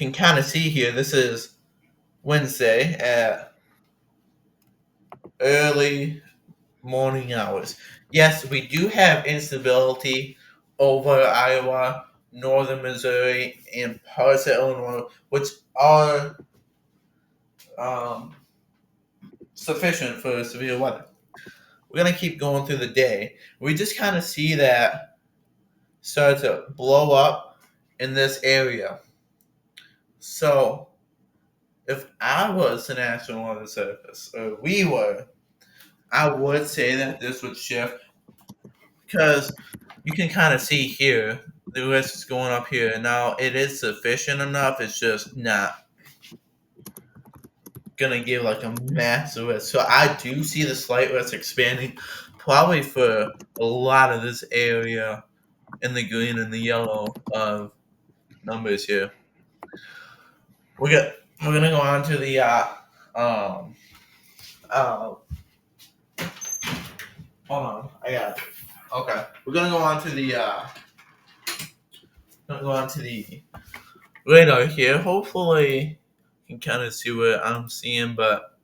can kind of see here, this is Wednesday at early morning hours. Yes, we do have instability over Iowa, northern Missouri, and parts of Illinois, which are um, sufficient for severe weather. We're going to keep going through the day. We just kind of see that start to blow up in this area. So, if I was an astronaut on the surface, or we were, I would say that this would shift because you can kind of see here the risk is going up here. Now it is sufficient enough. It's just not gonna give like a massive risk. So I do see the slight risk expanding, probably for a lot of this area in the green and the yellow numbers here. We're gonna go on to the um uh hold on, I got it. Okay. We're gonna go on to the radar here. Hopefully you can kind of see what I'm seeing, but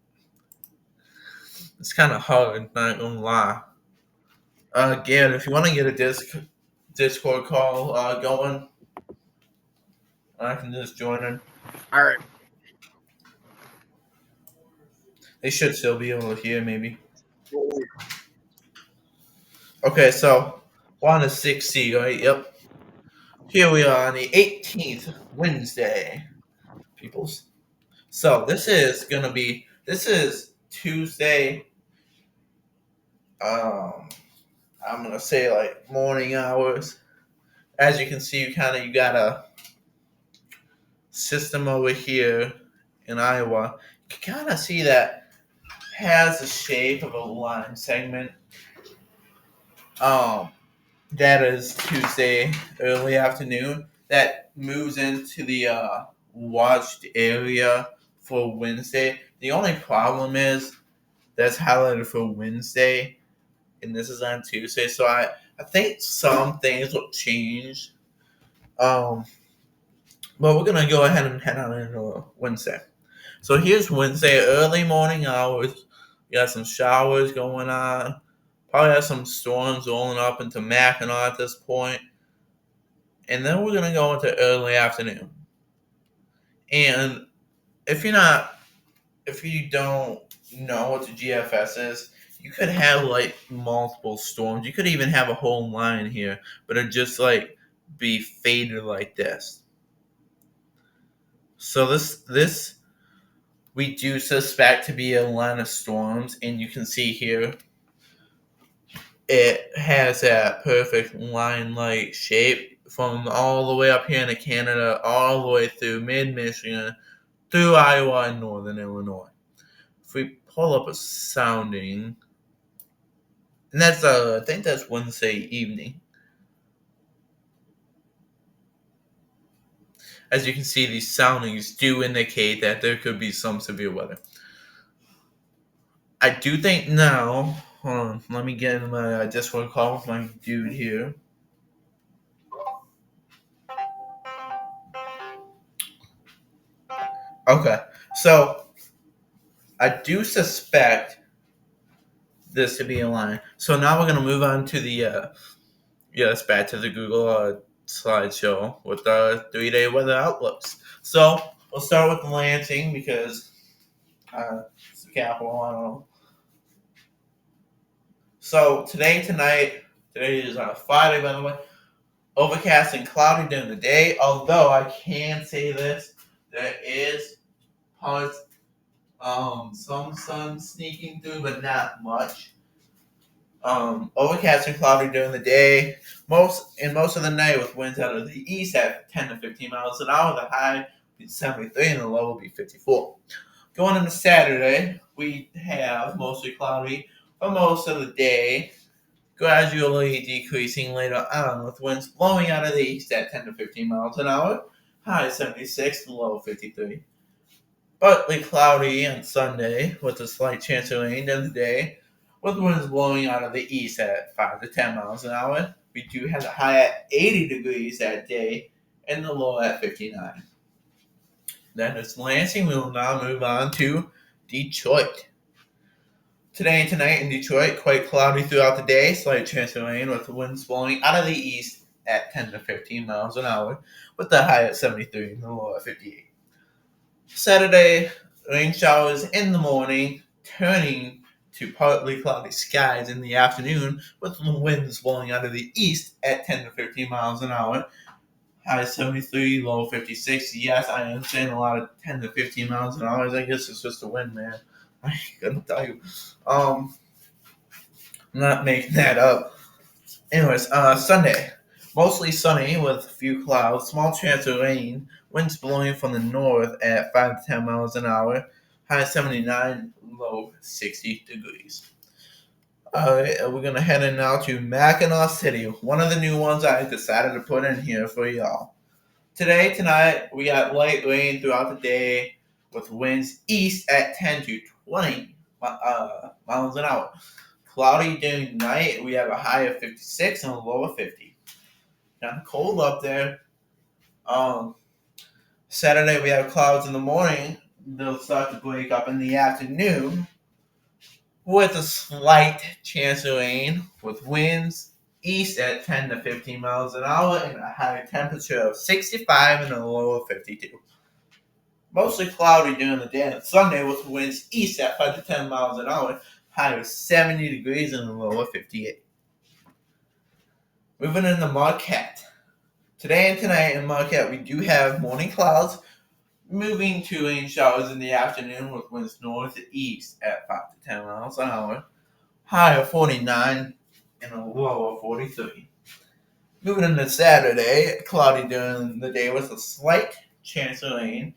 it's kind of hard, not gonna lie. Again, if you want to get a Discord call going, I can just join in. All right. They should still be able to hear, maybe. Okay, so we're on the 6C, right? Yep. Here we are on the 18th, Wednesday, peoples. So this is Tuesday. Um, I'm gonna say like morning hours. As you can see, you got a system over here in Iowa. You can kind of see that has the shape of a line segment. Um, that is Tuesday early afternoon. That moves into the watched area for Wednesday. The only problem is that's highlighted for Wednesday, and this is on Tuesday. So I think some things will change. Um, but we're gonna go ahead and head on into Wednesday. So here's Wednesday, early morning hours. We got some showers going on. Probably have some storms rolling up into Mackinac at this point. And then we're gonna go into early afternoon. And if you're not if you don't know what the GFS is, you could have like multiple storms. You could even have a whole line here, but it just like be faded like this. So this we do suspect to be a line of storms, and you can see here it has that perfect line-like shape from all the way up here into Canada, all the way through mid-Michigan, through Iowa and northern Illinois. If we pull up a sounding, and that's I think that's Wednesday evening. As you can see, these soundings do indicate that there could be some severe weather. I do think now. Hold on, let me get in my Discord call with my dude here. Okay, so I do suspect this to be a line. So now we're gonna move on to the it's back to the Google slideshow with the 3-day weather outlooks. So we'll start with Lansing because it's the capital. I don't know. So today is Friday, by the way. Overcast and cloudy during the day. Although I can say this, there is parts, some sun sneaking through, but not much. Overcast and cloudy during the day. Most of the night with winds out of the east at 10 to 15 miles an hour. The high will be 73 and the low will be 54. Going into Saturday, we have mostly cloudy for most of the day, gradually decreasing later on with winds blowing out of the east at 10 to 15 miles an hour. High 76, low 53. Partly cloudy on Sunday with a slight chance of rain in the day, with winds blowing out of the east at 5 to 10 miles an hour. We do have the high at 80 degrees that day and the low at 59. That is Lansing. We will now move on to Detroit. Today and tonight in Detroit, quite cloudy throughout the day, slight chance of rain with the winds blowing out of the east at 10 to 15 miles an hour, with the high at 73 and the low at 58. Saturday, rain showers in the morning, turning to partly cloudy skies in the afternoon, with the winds blowing out of the east at 10 to 15 miles an hour. High 73, low 56. Yes, I am saying a lot of 10 to 15 miles an hour. I guess it's just a wind, man. I couldn't tell you. I'm not making that up. Anyways, Sunday. Mostly sunny with a few clouds, small chance of rain, winds blowing from the north at 5 to 10 miles an hour, high 79, low 60 degrees. Alright, we're going to head in now to Mackinac City, one of the new ones I decided to put in here for y'all. Tonight, we got light rain throughout the day with winds east at 10 to 20 miles an hour. Cloudy during the night, we have a high of 56 and a low of 50. Kind of cold up there. Saturday, we have clouds in the morning. They'll start to break up in the afternoon with a slight chance of rain with winds east at 10 to 15 miles an hour and a high temperature of 65 and a low of 52. Mostly cloudy during the day on Sunday with winds east at 5 to 10 miles an hour, high of 70 degrees and a low of 58. Moving into Marquette. Today and tonight in Marquette, we do have morning clouds, moving to rain showers in the afternoon with winds northeast at 5 to 10 miles an hour, high of 49 and a low of 43. Moving into Saturday, cloudy during the day with a slight chance of rain,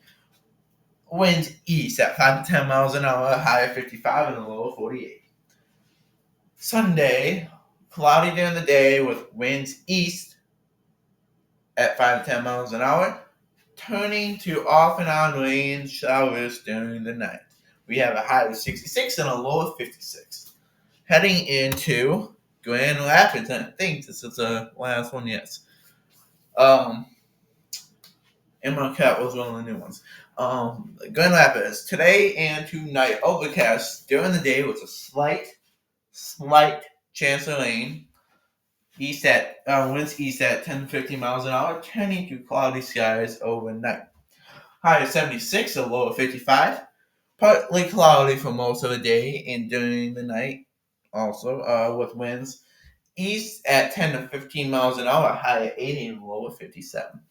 winds east at 5 to 10 miles an hour, high of 55 and a low of 48. Sunday, cloudy during the day with winds east at 5 to 10 miles an hour, turning to off and on rain showers during the night. We have a high of 66 and a low of 56. Heading into Grand Rapids, and I think this is the last one, yes. And Marquette was one of the new ones. Grand Rapids, today and tonight, overcast during the day with a slight chance of rain. Winds east at 10 to 15 miles an hour, turning to cloudy skies overnight. High of 76, a low of 55. Partly cloudy for most of the day and during the night, also with winds east at 10 to 15 miles an hour, high at 80 and low of 57.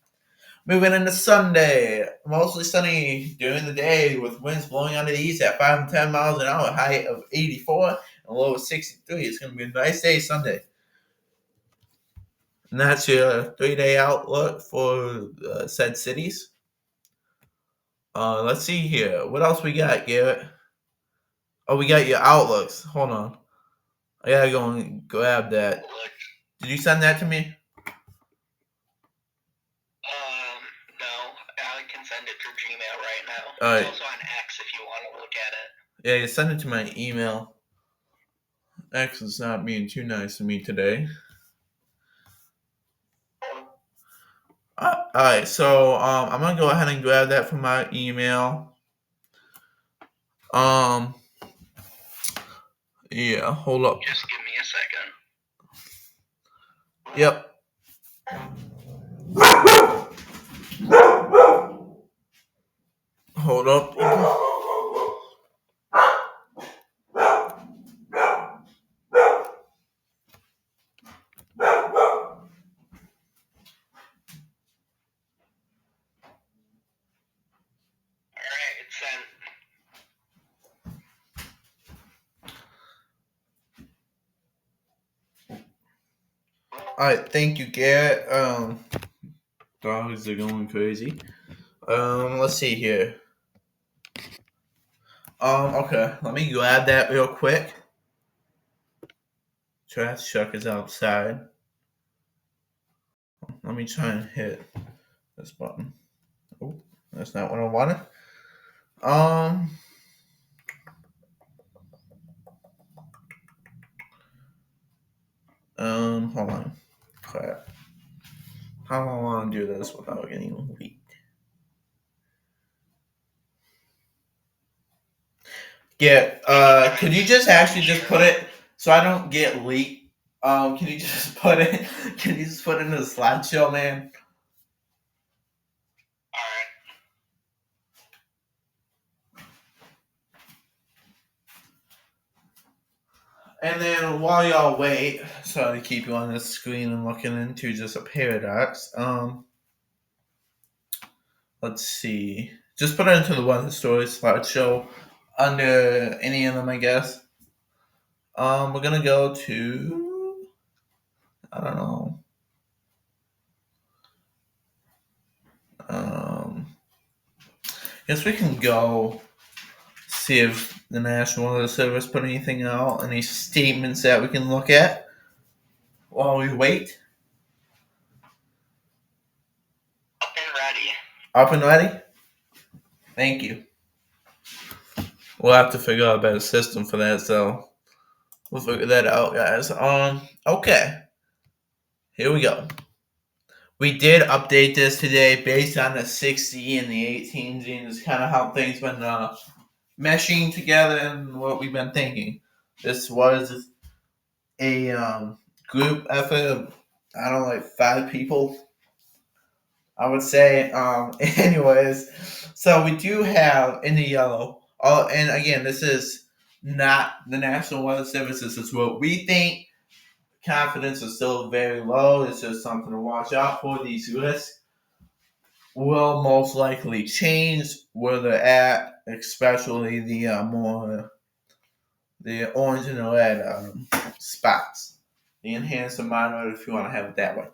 Moving into Sunday, mostly sunny during the day with winds blowing out of the east at 5 to 10 miles an hour, high of 84 and low of 63. It's going to be a nice day Sunday. And that's your 3-day outlook for said cities. Let's see here. What else we got, Garrett? Oh, we got your outlooks. Hold on. I gotta go and grab that. Did you send that to me? No. I can send it through Gmail right now. All right. It's also on X if you want to look at it. Yeah, you send it to my email. X is not being too nice to me today. Alright, so I'm gonna go ahead and grab that from my email. Yeah, hold up. Just give me a second. Yep. Hold up. Alright, it's sent. Alright, thank you, Garrett. Dogs are going crazy. Let's see here. Okay, let me grab that real quick. Trash truck is outside. Let me try and hit this button. Oh, that's not what I wanted. Hold on. Crap. How do I want to do this without getting leaked? get could you just actually just put it so I don't get leaked? Can you just put it can you just put it in the slideshow, man? Alright. And then while y'all wait, sorry to keep you on the screen and looking into just a paradox. Let's see. Just put it into the Weather Story slideshow under any of them, I guess. We're gonna go to I don't know. Guess we can go see if the National Weather Service put anything out, any statements that we can look at while we wait. Up and ready. Up and ready? Thank you. We'll have to figure out a better system for that, so we'll figure that out, guys. Okay. Here we go. We did update this today based on the 6Z and the 18Z, and it's kind of how things been meshing together and what we've been thinking. This was a group effort of, I don't know, like 5 people, I would say. Anyways, so we do have in the yellow, and again, this is not the National Weather Service. This is what we think. Confidence is still very low. It's just something to watch out for. These risks will most likely change where they're at, especially the the orange and the red spots. The enhanced and moderate, if you want to have it that way.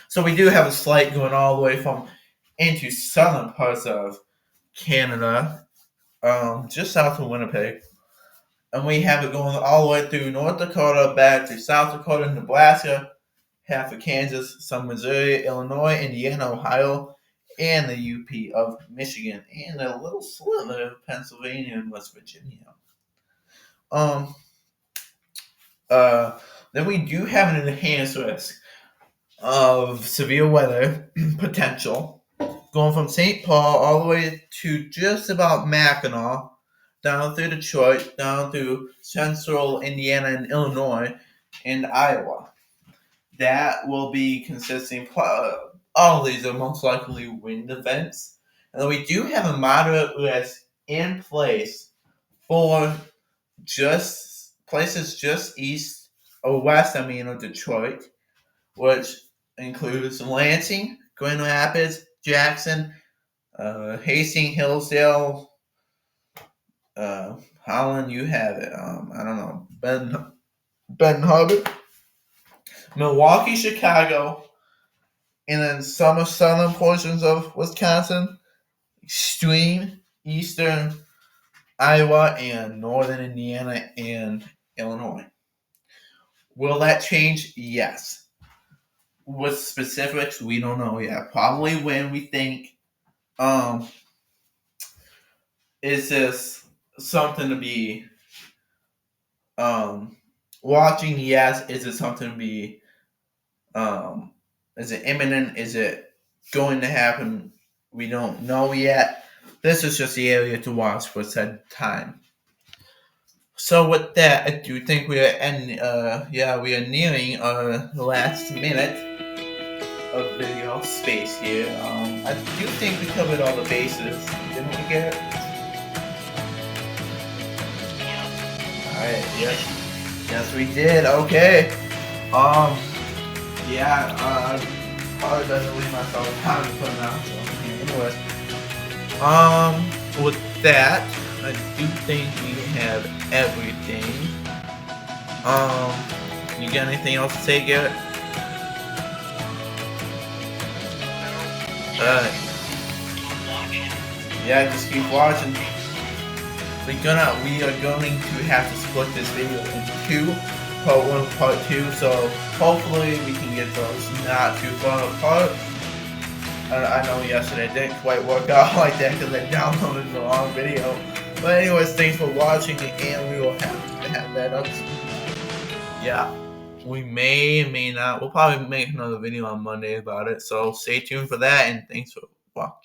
So we do have a slight going all the way from into southern parts of Canada, just south of Winnipeg. And we have it going all the way through North Dakota, back to South Dakota, Nebraska, half of Kansas, some Missouri, Illinois, Indiana, Ohio, and the UP of Michigan, and a little sliver of Pennsylvania and West Virginia. Then we do have an enhanced risk of severe weather potential going from St. Paul all the way to just about Mackinac, down through Detroit, down through central Indiana and Illinois, and Iowa. That will be consisting, all of these are most likely wind events. And then we do have a moderate risk in place for just places just east or west, of Detroit, which includes Lansing, Grand Rapids, Jackson, Hastings, Hillsdale, Holland, you have it. I don't know. Ben Harbor, Milwaukee, Chicago, and then some of southern portions of Wisconsin, extreme eastern Iowa, and northern Indiana and Illinois. Will that change? Yes. With specifics, we don't know yet. Probably when we think, is this something to be watching? Yes. Is it something to be is it imminent? Is it going to happen? We don't know yet. This is just the area to watch for said time. So with that, I do think we are we are nearing our last minute of video space here. I do think we covered all the bases, didn't we, Garrett? Alright, yes we did. Okay. I apologize to leave myself time to put it out. Anyways, with that, I do think we have everything. You got anything else to say, Garrett? Yeah, just keep watching. We are going to have to split this video into 2, part 1 and part 2, so hopefully we can get those not too far apart. I know yesterday it didn't quite work out like that because I downloaded the long video. But anyways, thanks for watching, and we will have to have that up. Yeah, we may or may not. We'll probably make another video on Monday about it, so stay tuned for that, and thanks for watching.